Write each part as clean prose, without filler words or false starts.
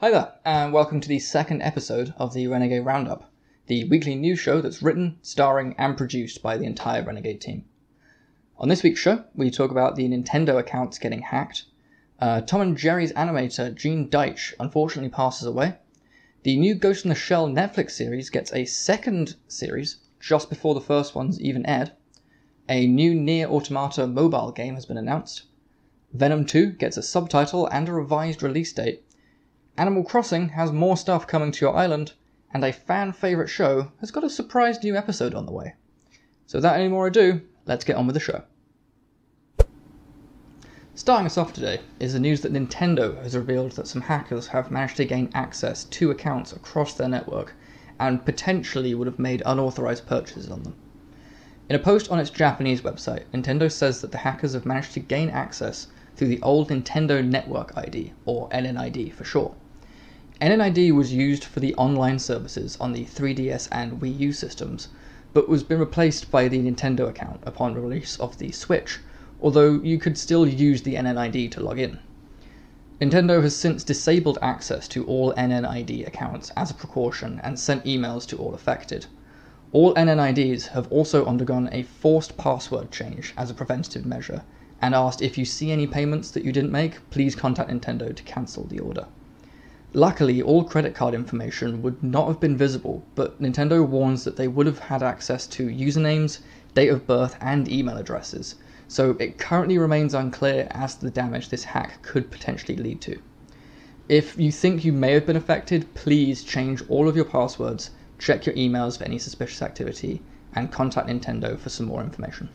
Hi there, and welcome to the second episode of the Renegade Roundup, the weekly news show that's written, starring, and produced by the entire Renegade team. On this week's show, we talk about the Nintendo accounts getting hacked, Tom and Jerry's animator Gene Deitz unfortunately passes away, the new Ghost in the Shell Netflix series gets a second series just before the first one's even aired, a new Nier Automata mobile game has been announced, Venom 2 gets a subtitle and a revised release date, Animal Crossing has more stuff coming to your island, and a fan-favourite show has got a surprise new episode on the way. So without any more ado, let's get on with the show. Starting us off today is the news that Nintendo has revealed that some hackers have managed to gain access to accounts across their network and potentially would have made unauthorized purchases on them. In a post on its Japanese website, Nintendo says that the hackers have managed to gain access through the old Nintendo Network ID, or NNID for short. NNID was used for the online services on the 3DS and Wii U systems, but was been replaced by the Nintendo account upon release of the Switch, although you could still use the NNID to log in. Nintendo has since disabled access to all NNID accounts as a precaution and sent emails to all affected. All NNIDs have also undergone a forced password change as a preventative measure, and asked if you see any payments that you didn't make, please contact Nintendo to cancel the order. Luckily, all credit card information would not have been visible, but Nintendo warns that they would have had access to usernames, date of birth, and email addresses, so it currently remains unclear as to the damage this hack could potentially lead to. If you think you may have been affected, please change all of your passwords, check your emails for any suspicious activity, and contact Nintendo for some more information.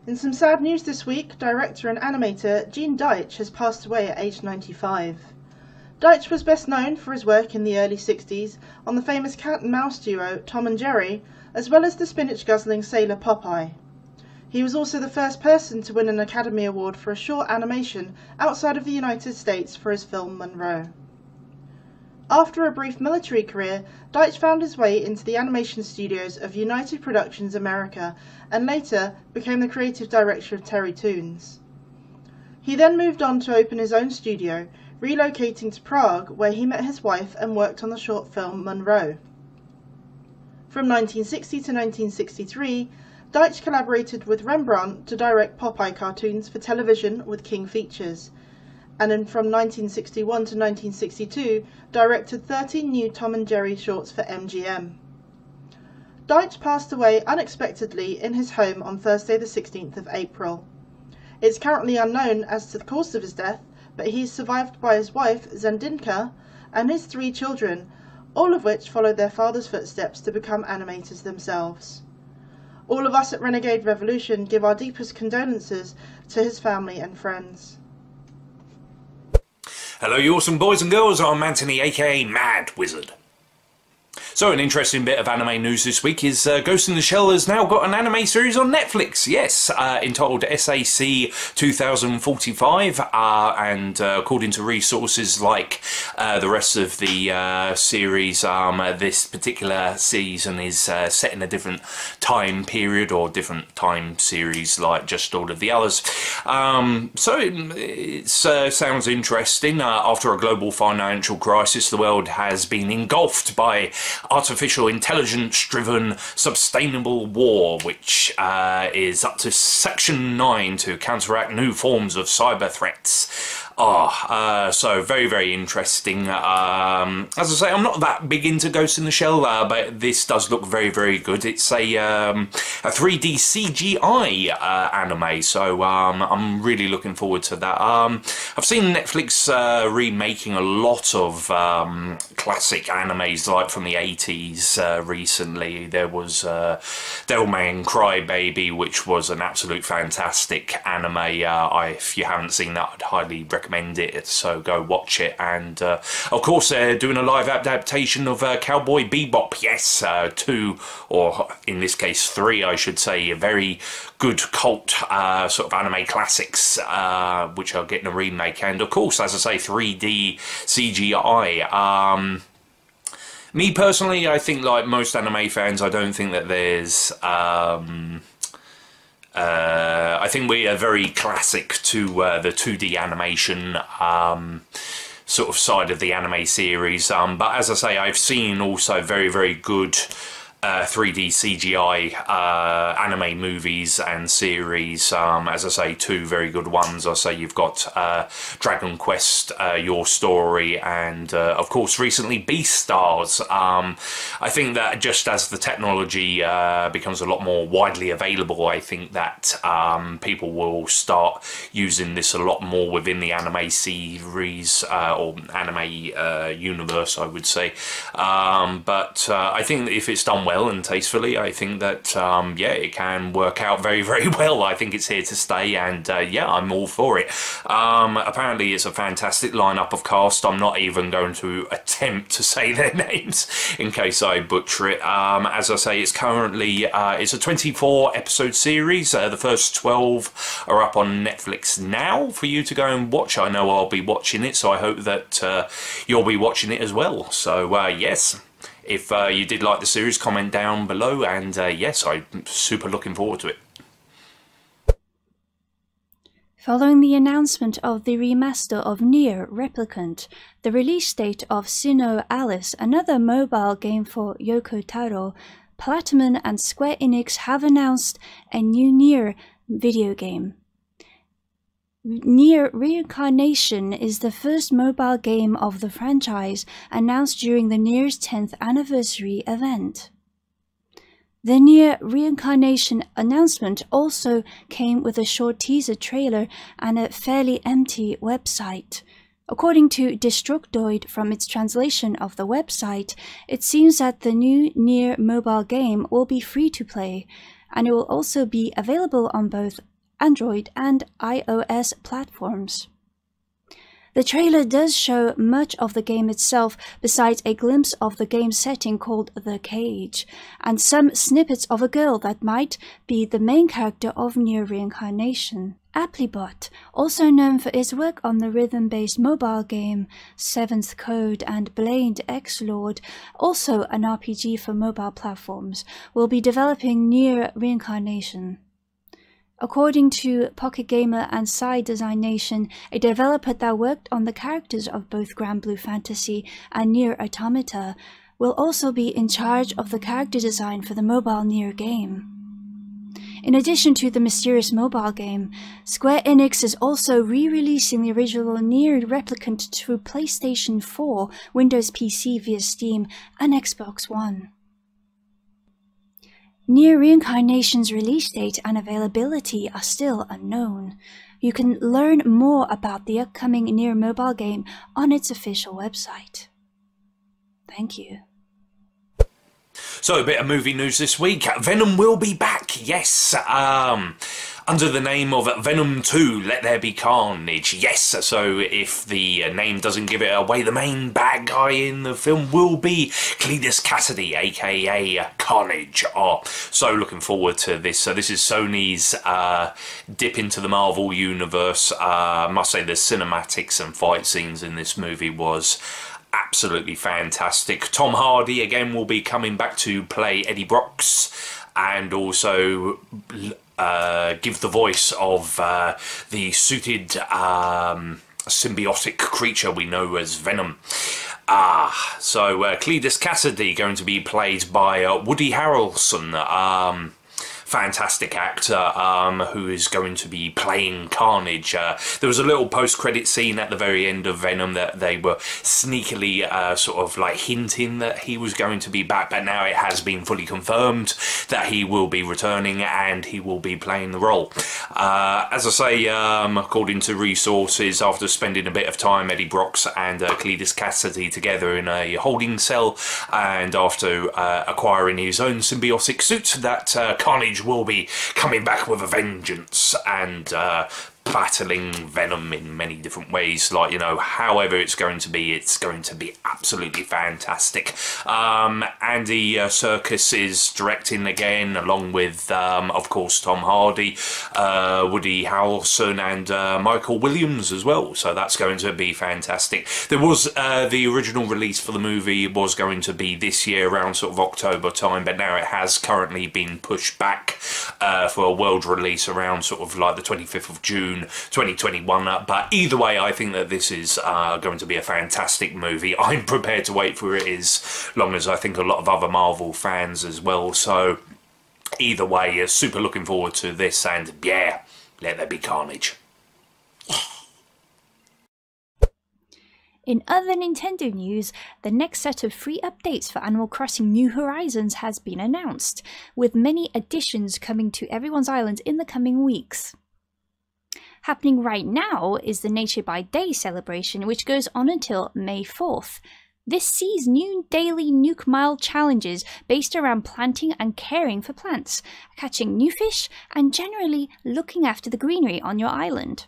In some sad news this week, director and animator Gene Deitz has passed away at age 95. Deitz was best known for his work in the early 60s on the famous cat and mouse duo Tom and Jerry, as well as the spinach-guzzling sailor Popeye. He was also the first person to win an Academy Award for a short animation outside of the United States for his film Monroe. After a brief military career, Deitz found his way into the animation studios of United Productions America and later became the creative director of Terry Toons. He then moved on to open his own studio, relocating to Prague where he met his wife and worked on the short film Monroe. From 1960 to 1963, Deitz collaborated with Rembrandt to direct Popeye cartoons for television with King Features, and from 1961 to 1962 directed 13 new Tom and Jerry shorts for MGM. Deitz passed away unexpectedly in his home on Thursday the 16th of April. It's currently unknown as to the cause of his death, but he is survived by his wife Zendinka and his 3 children, all of which followed their father's footsteps to become animators themselves. All of us at Renegade Revolution give our deepest condolences to his family and friends. Hello you awesome boys and girls, I'm Anthony aka Mad Wizard. So an interesting bit of anime news this week is Ghost in the Shell has now got an anime series on Netflix, yes, entitled SAC 2045, and according to resources like the rest of the series, this particular season is set in a different time period or different time series like just all of the others. So it sounds interesting. After a global financial crisis, the world has been engulfed by artificial intelligence-driven sustainable war, which is up to Section 9 to counteract new forms of cyber threats. So very, very interesting. As I say, I'm not that big into Ghost in the Shell, but this does look very, very good. It's a 3D CGI anime, so I'm really looking forward to that. I've seen Netflix remaking a lot of classic animes like from the 80s recently. There was Devilman Crybaby, which was an absolute fantastic anime. If you haven't seen that, I'd highly recommend it, so go watch it. And of course they're doing a live adaptation of Cowboy Bebop, yes, 2, or in this case 3 I should say, very good cult sort of anime classics which are getting a remake, and of course, as I say, 3D CGI. Me personally, I think like most anime fans, I don't think that there's I think we are very classic to the 2D animation. sort of side of the anime series. But as I say, I've seen also very, very good 3D CGI anime movies and series. As I say, two very good ones. I say you've got Dragon Quest, Your Story, and of course recently Beastars. I think that just as the technology becomes a lot more widely available, I think that people will start using this a lot more within the anime series or anime universe, I would say. But I think that if it's done well and tastefully, I think that yeah, it can work out very, very well. I think it's here to stay, and yeah, I'm all for it. Apparently it's a fantastic lineup of cast. I'm not even going to attempt to say their names in case I butcher it. As I say, it's currently it's a 24 episode series. The first 12 are up on Netflix now for you to go and watch. I know I'll be watching it, so I hope that you'll be watching it as well. So yes, if you did like the series, comment down below, and yes, I'm super looking forward to it. Following the announcement of the remaster of Nier Replicant, the release date of Sinnoh Alice, another mobile game for Yoko Taro, Platinum and Square Enix have announced a new Nier video game. Nier Reincarnation is the first mobile game of the franchise announced during the Nier's 10th anniversary event. The Nier Reincarnation announcement also came with a short teaser trailer and a fairly empty website. According to Destructoid from its translation of the website, it seems that the new Nier mobile game will be free to play, and it will also be available on both Android and iOS platforms. The trailer does show much of the game itself, besides a glimpse of the game setting called The Cage, and some snippets of a girl that might be the main character of Nier Reincarnation. Applebot, also known for its work on the rhythm-based mobile game Seventh Code and Blade X-Lord, also an RPG for mobile platforms, will be developing Nier Reincarnation. According to Pocket Gamer and Side Design Nation, a developer that worked on the characters of both Grand Blue Fantasy and Nier Automata will also be in charge of the character design for the mobile Nier game. In addition to the mysterious mobile game, Square Enix is also re-releasing the original Nier Replicant to PlayStation 4, Windows PC via Steam, and Xbox One. Nier Reincarnation's release date and availability are still unknown. You can learn more about the upcoming Nier mobile game on its official website. Thank you. So a bit of movie news this week. Venom will be back, yes. Under the name of Venom 2, Let There Be Carnage. Yes, so if the name doesn't give it away, the main bad guy in the film will be Cletus Cassidy, aka Carnage. Oh, so looking forward to this. So this is Sony's dip into the Marvel universe. I must say the cinematics and fight scenes in this movie was absolutely fantastic. Tom Hardy again will be coming back to play Eddie Brock's, and also give the voice of the suited symbiotic creature we know as Venom. So Cletus Cassidy going to be played by Woody Harrelson. Fantastic actor who is going to be playing Carnage. There was a little post-credit scene at the very end of Venom that they were sneakily sort of like hinting that he was going to be back, but now it has been fully confirmed that he will be returning and he will be playing the role. As I say, according to resources, after spending a bit of time, Eddie Brock and Cletus Cassidy together in a holding cell, and after acquiring his own symbiotic suit, that Carnage will be coming back with a vengeance and battling Venom in many different ways. Like, you know, however it's going to be absolutely fantastic. Andy Serkis is directing again, along with of course Tom Hardy, Woody Harrelson and Michael Williams as well, so that's going to be fantastic. There was the original release for the movie was going to be this year around sort of October time, but now it has currently been pushed back for a world release around sort of like the 25th of June June 2021. But either way, I think that this is going to be a fantastic movie. I'm prepared to wait for it as long as I think a lot of other Marvel fans as well. So either way, super looking forward to this, and yeah, let there be carnage. In other Nintendo news, the next set of free updates for Animal Crossing New Horizons has been announced, with many additions coming to everyone's island in the coming weeks. Happening right now is the Nature by Day celebration, which goes on until May 4th. This sees new daily Nuke Mile challenges based around planting and caring for plants, catching new fish, and generally looking after the greenery on your island.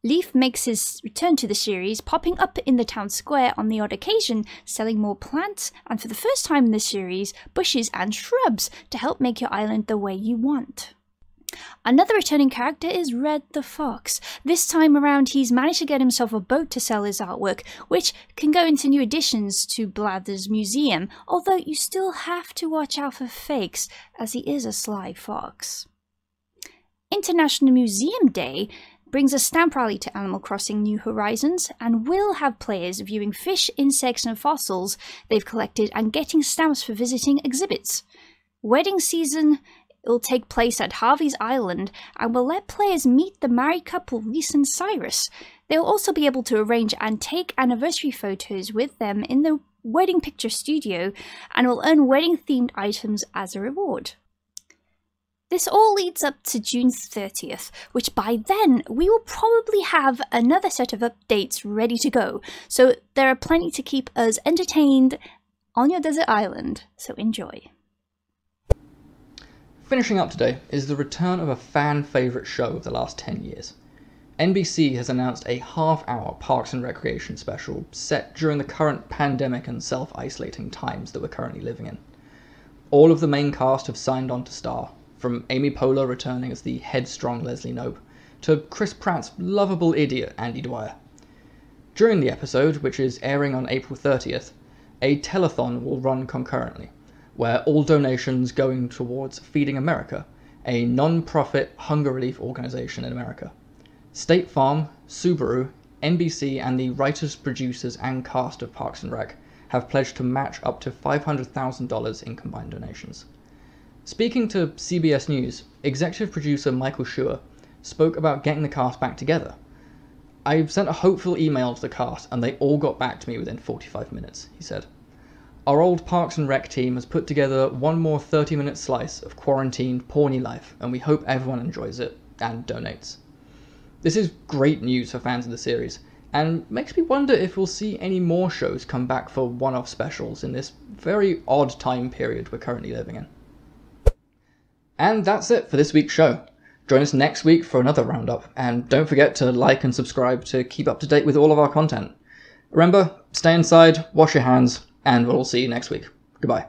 Leaf makes his return to the series, popping up in the town square on the odd occasion, selling more plants, and for the first time in the series, bushes and shrubs to help make your island the way you want. Another returning character is Red the Fox. This time around, he's managed to get himself a boat to sell his artwork, which can go into new additions to Blather's museum, although you still have to watch out for fakes, as he is a sly fox. International Museum Day brings a stamp rally to Animal Crossing New Horizons, and will have players viewing fish, insects and fossils they've collected and getting stamps for visiting exhibits. Wedding season will take place at Harvey's Island and will let players meet the married couple Reese and Cyrus. They'll also be able to arrange and take anniversary photos with them in the wedding picture studio, and will earn wedding-themed items as a reward. This all leads up to June 30th, which by then we will probably have another set of updates ready to go, so there are plenty to keep us entertained on your desert island, so enjoy. Finishing up today is the return of a fan favourite show of the last 10 years. NBC has announced a half-hour Parks and Recreation special set during the current pandemic and self-isolating times that we're currently living in. All of the main cast have signed on to star, from Amy Poehler returning as the headstrong Leslie Knope, to Chris Pratt's lovable idiot Andy Dwyer. During the episode, which is airing on April 30th, a telethon will run concurrently, where all donations going towards Feeding America, a non-profit hunger relief organisation in America. State Farm, Subaru, NBC and the writers, producers and cast of Parks and Rec have pledged to match up to $500,000 in combined donations. Speaking to CBS News, executive producer Michael Schur spoke about getting the cast back together. I sent a hopeful email to the cast and they all got back to me within 45 minutes, he said. Our old Parks and Rec team has put together one more 30-minute slice of quarantined porny life, and we hope everyone enjoys it and donates. This is great news for fans of the series, and makes me wonder if we'll see any more shows come back for one-off specials in this very odd time period we're currently living in. And that's it for this week's show. Join us next week for another roundup, and don't forget to like and subscribe to keep up to date with all of our content. Remember, stay inside, wash your hands, and we'll see you next week. Goodbye.